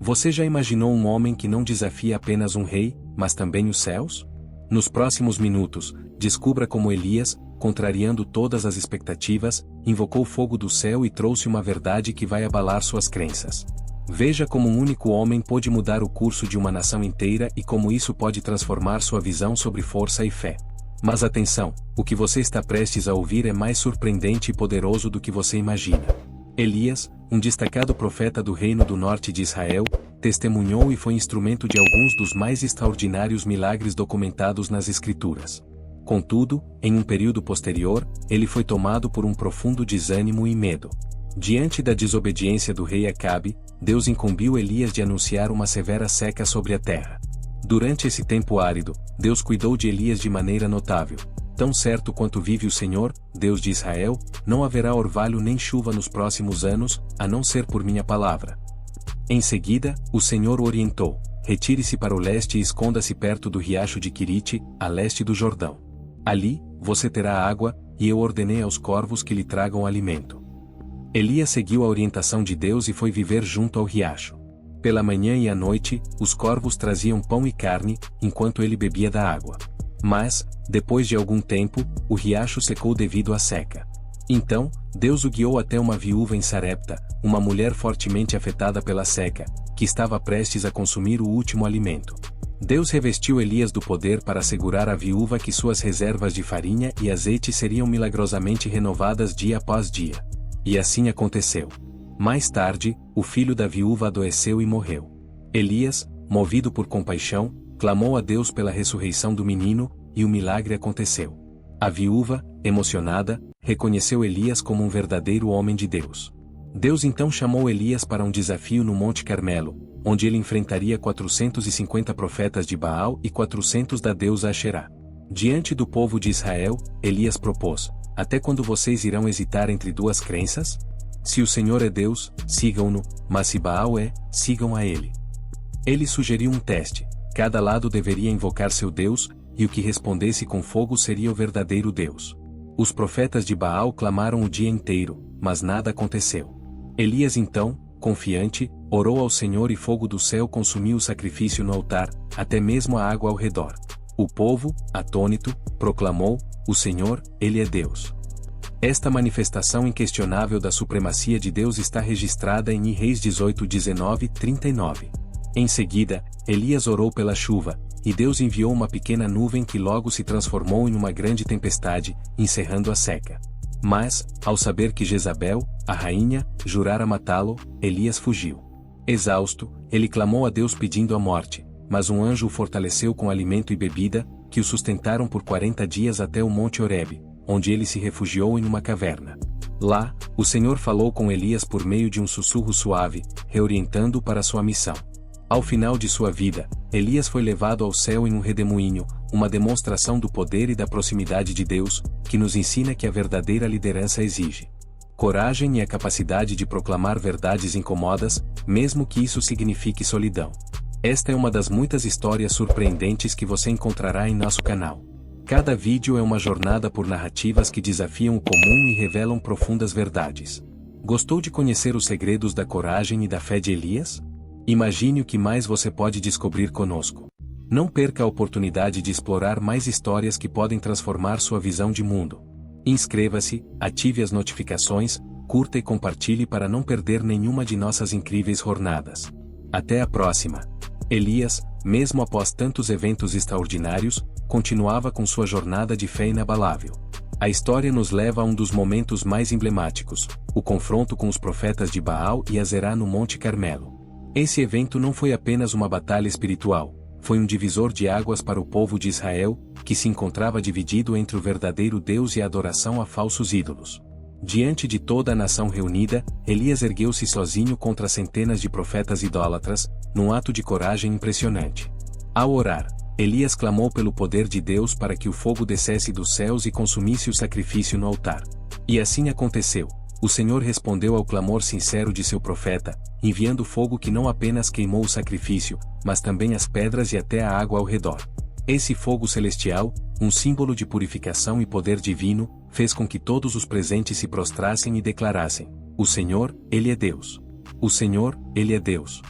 Você já imaginou um homem que não desafia apenas um rei, mas também os céus? Nos próximos minutos, descubra como Elias, contrariando todas as expectativas, invocou fogo do céu e trouxe uma verdade que vai abalar suas crenças. Veja como um único homem pôde mudar o curso de uma nação inteira e como isso pode transformar sua visão sobre força e fé. Mas atenção, o que você está prestes a ouvir é mais surpreendente e poderoso do que você imagina. Elias, um destacado profeta do Reino do Norte de Israel, testemunhou e foi instrumento de alguns dos mais extraordinários milagres documentados nas Escrituras. Contudo, em um período posterior, ele foi tomado por um profundo desânimo e medo. Diante da desobediência do rei Acabe, Deus incumbiu Elias de anunciar uma severa seca sobre a terra. Durante esse tempo árido, Deus cuidou de Elias de maneira notável. Tão certo quanto vive o Senhor, Deus de Israel, não haverá orvalho nem chuva nos próximos anos, a não ser por minha palavra. Em seguida, o Senhor o orientou: retire-se para o leste e esconda-se perto do riacho de Quirite, a leste do Jordão. Ali, você terá água, e eu ordenei aos corvos que lhe tragam alimento. Elias seguiu a orientação de Deus e foi viver junto ao riacho. Pela manhã e à noite, os corvos traziam pão e carne, enquanto ele bebia da água. Mas, depois de algum tempo, o riacho secou devido à seca. Então, Deus o guiou até uma viúva em Sarepta, uma mulher fortemente afetada pela seca, que estava prestes a consumir o último alimento. Deus revestiu Elias do poder para assegurar à viúva que suas reservas de farinha e azeite seriam milagrosamente renovadas dia após dia. E assim aconteceu. Mais tarde, o filho da viúva adoeceu e morreu. Elias, movido por compaixão, clamou a Deus pela ressurreição do menino, e o milagre aconteceu. A viúva, emocionada, reconheceu Elias como um verdadeiro homem de Deus. Deus então chamou Elias para um desafio no Monte Carmelo, onde ele enfrentaria 450 profetas de Baal e 400 da deusa Asherá. Diante do povo de Israel, Elias propôs: até quando vocês irão hesitar entre duas crenças? Se o Senhor é Deus, sigam-no, mas se Baal é, sigam a ele. Ele sugeriu um teste: cada lado deveria invocar seu Deus, e o que respondesse com fogo seria o verdadeiro Deus. Os profetas de Baal clamaram o dia inteiro, mas nada aconteceu. Elias então, confiante, orou ao Senhor e fogo do céu consumiu o sacrifício no altar, até mesmo a água ao redor. O povo, atônito, proclamou: o Senhor, Ele é Deus. Esta manifestação inquestionável da supremacia de Deus está registrada em Reis 18, 19, 39. Em seguida, Elias orou pela chuva, e Deus enviou uma pequena nuvem que logo se transformou em uma grande tempestade, encerrando a seca. Mas, ao saber que Jezabel, a rainha, jurara matá-lo, Elias fugiu. Exausto, ele clamou a Deus pedindo a morte, mas um anjo o fortaleceu com alimento e bebida, que o sustentaram por 40 dias até o Monte Horebe, onde ele se refugiou em uma caverna. Lá, o Senhor falou com Elias por meio de um sussurro suave, reorientando-o para sua missão. Ao final de sua vida, Elias foi levado ao céu em um redemoinho, uma demonstração do poder e da proximidade de Deus, que nos ensina que a verdadeira liderança exige coragem e a capacidade de proclamar verdades incomodas, mesmo que isso signifique solidão. Esta é uma das muitas histórias surpreendentes que você encontrará em nosso canal. Cada vídeo é uma jornada por narrativas que desafiam o comum e revelam profundas verdades. Gostou de conhecer os segredos da coragem e da fé de Elias? Imagine o que mais você pode descobrir conosco. Não perca a oportunidade de explorar mais histórias que podem transformar sua visão de mundo. Inscreva-se, ative as notificações, curta e compartilhe para não perder nenhuma de nossas incríveis jornadas. Até a próxima! Elias, mesmo após tantos eventos extraordinários, continuava com sua jornada de fé inabalável. A história nos leva a um dos momentos mais emblemáticos, o confronto com os profetas de Baal e Azerá no Monte Carmelo. Esse evento não foi apenas uma batalha espiritual, foi um divisor de águas para o povo de Israel, que se encontrava dividido entre o verdadeiro Deus e a adoração a falsos ídolos. Diante de toda a nação reunida, Elias ergueu-se sozinho contra centenas de profetas idólatras, num ato de coragem impressionante. Ao orar, Elias clamou pelo poder de Deus para que o fogo descesse dos céus e consumisse o sacrifício no altar. E assim aconteceu. O Senhor respondeu ao clamor sincero de seu profeta, enviando fogo que não apenas queimou o sacrifício, mas também as pedras e até a água ao redor. Esse fogo celestial, um símbolo de purificação e poder divino, fez com que todos os presentes se prostrassem e declarassem: o Senhor, Ele é Deus. O Senhor, Ele é Deus.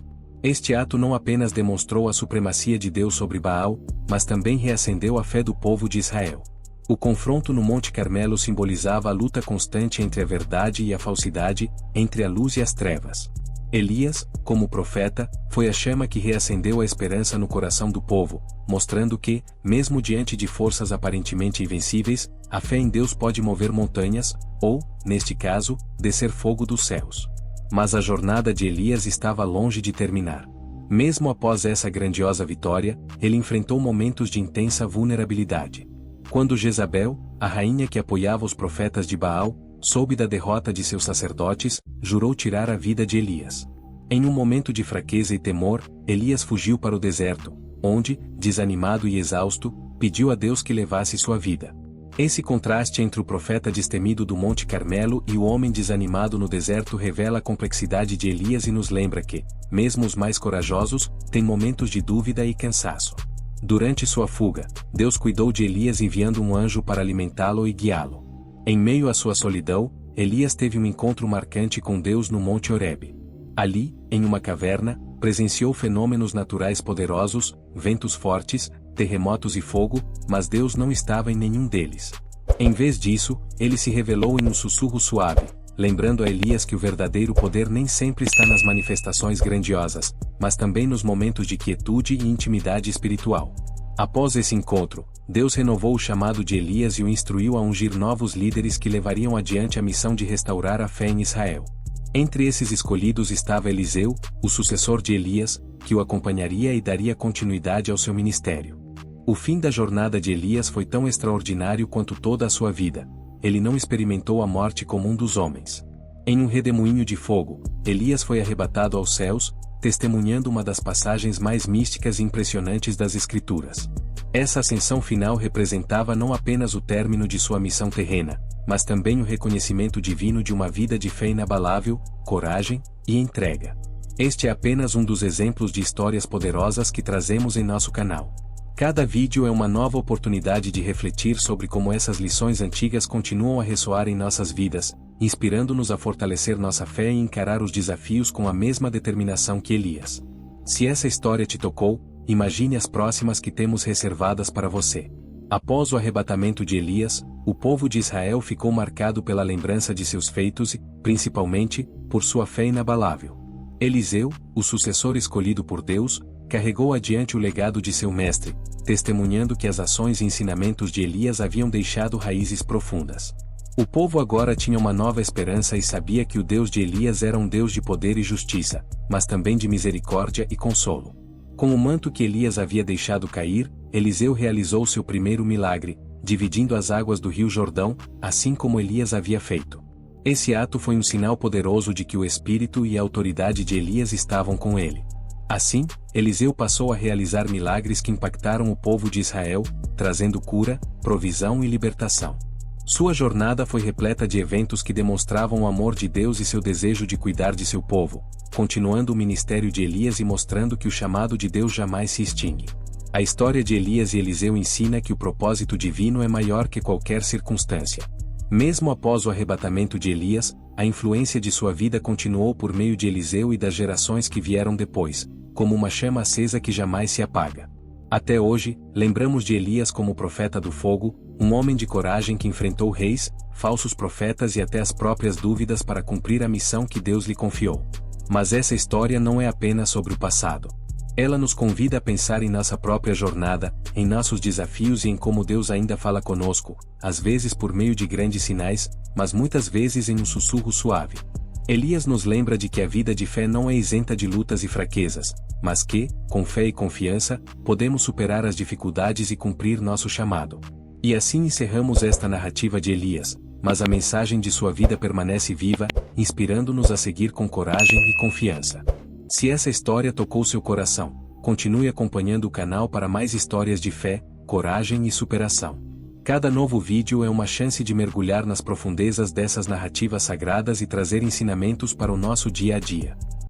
Este ato não apenas demonstrou a supremacia de Deus sobre Baal, mas também reacendeu a fé do povo de Israel. O confronto no Monte Carmelo simbolizava a luta constante entre a verdade e a falsidade, entre a luz e as trevas. Elias, como profeta, foi a chama que reacendeu a esperança no coração do povo, mostrando que, mesmo diante de forças aparentemente invencíveis, a fé em Deus pode mover montanhas, ou, neste caso, descer fogo dos céus. Mas a jornada de Elias estava longe de terminar. Mesmo após essa grandiosa vitória, ele enfrentou momentos de intensa vulnerabilidade. Quando Jezabel, a rainha que apoiava os profetas de Baal, soube da derrota de seus sacerdotes, jurou tirar a vida de Elias. Em um momento de fraqueza e temor, Elias fugiu para o deserto, onde, desanimado e exausto, pediu a Deus que levasse sua vida. Esse contraste entre o profeta destemido do Monte Carmelo e o homem desanimado no deserto revela a complexidade de Elias e nos lembra que, mesmo os mais corajosos, têm momentos de dúvida e cansaço. Durante sua fuga, Deus cuidou de Elias enviando um anjo para alimentá-lo e guiá-lo. Em meio à sua solidão, Elias teve um encontro marcante com Deus no Monte Horebe. Ali, em uma caverna, presenciou fenômenos naturais poderosos, ventos fortes, terremotos e fogo, mas Deus não estava em nenhum deles. Em vez disso, ele se revelou em um sussurro suave, lembrando a Elias que o verdadeiro poder nem sempre está nas manifestações grandiosas, mas também nos momentos de quietude e intimidade espiritual. Após esse encontro, Deus renovou o chamado de Elias e o instruiu a ungir novos líderes que levariam adiante a missão de restaurar a fé em Israel. Entre esses escolhidos estava Eliseu, o sucessor de Elias, que o acompanharia e daria continuidade ao seu ministério. O fim da jornada de Elias foi tão extraordinário quanto toda a sua vida. Ele não experimentou a morte comum dos homens. Em um redemoinho de fogo, Elias foi arrebatado aos céus, testemunhando uma das passagens mais místicas e impressionantes das Escrituras. Essa ascensão final representava não apenas o término de sua missão terrena, mas também o reconhecimento divino de uma vida de fé inabalável, coragem e entrega. Este é apenas um dos exemplos de histórias poderosas que trazemos em nosso canal. Cada vídeo é uma nova oportunidade de refletir sobre como essas lições antigas continuam a ressoar em nossas vidas, inspirando-nos a fortalecer nossa fé e encarar os desafios com a mesma determinação que Elias. Se essa história te tocou, imagine as próximas que temos reservadas para você. Após o arrebatamento de Elias, o povo de Israel ficou marcado pela lembrança de seus feitos e, principalmente, por sua fé inabalável. Eliseu, o sucessor escolhido por Deus, carregou adiante o legado de seu mestre, testemunhando que as ações e ensinamentos de Elias haviam deixado raízes profundas. O povo agora tinha uma nova esperança e sabia que o Deus de Elias era um Deus de poder e justiça, mas também de misericórdia e consolo. Com o manto que Elias havia deixado cair, Eliseu realizou seu primeiro milagre, dividindo as águas do rio Jordão, assim como Elias havia feito. Esse ato foi um sinal poderoso de que o espírito e a autoridade de Elias estavam com ele. Assim, Eliseu passou a realizar milagres que impactaram o povo de Israel, trazendo cura, provisão e libertação. Sua jornada foi repleta de eventos que demonstravam o amor de Deus e seu desejo de cuidar de seu povo, continuando o ministério de Elias e mostrando que o chamado de Deus jamais se extingue. A história de Elias e Eliseu ensina que o propósito divino é maior que qualquer circunstância. Mesmo após o arrebatamento de Elias, a influência de sua vida continuou por meio de Eliseu e das gerações que vieram depois, como uma chama acesa que jamais se apaga. Até hoje, lembramos de Elias como o profeta do fogo, um homem de coragem que enfrentou reis, falsos profetas e até as próprias dúvidas para cumprir a missão que Deus lhe confiou. Mas essa história não é apenas sobre o passado. Ela nos convida a pensar em nossa própria jornada, em nossos desafios e em como Deus ainda fala conosco, às vezes por meio de grandes sinais, mas muitas vezes em um sussurro suave. Elias nos lembra de que a vida de fé não é isenta de lutas e fraquezas, mas que, com fé e confiança, podemos superar as dificuldades e cumprir nosso chamado. E assim encerramos esta narrativa de Elias, mas a mensagem de sua vida permanece viva, inspirando-nos a seguir com coragem e confiança. Se essa história tocou seu coração, continue acompanhando o canal para mais histórias de fé, coragem e superação. Cada novo vídeo é uma chance de mergulhar nas profundezas dessas narrativas sagradas e trazer ensinamentos para o nosso dia a dia.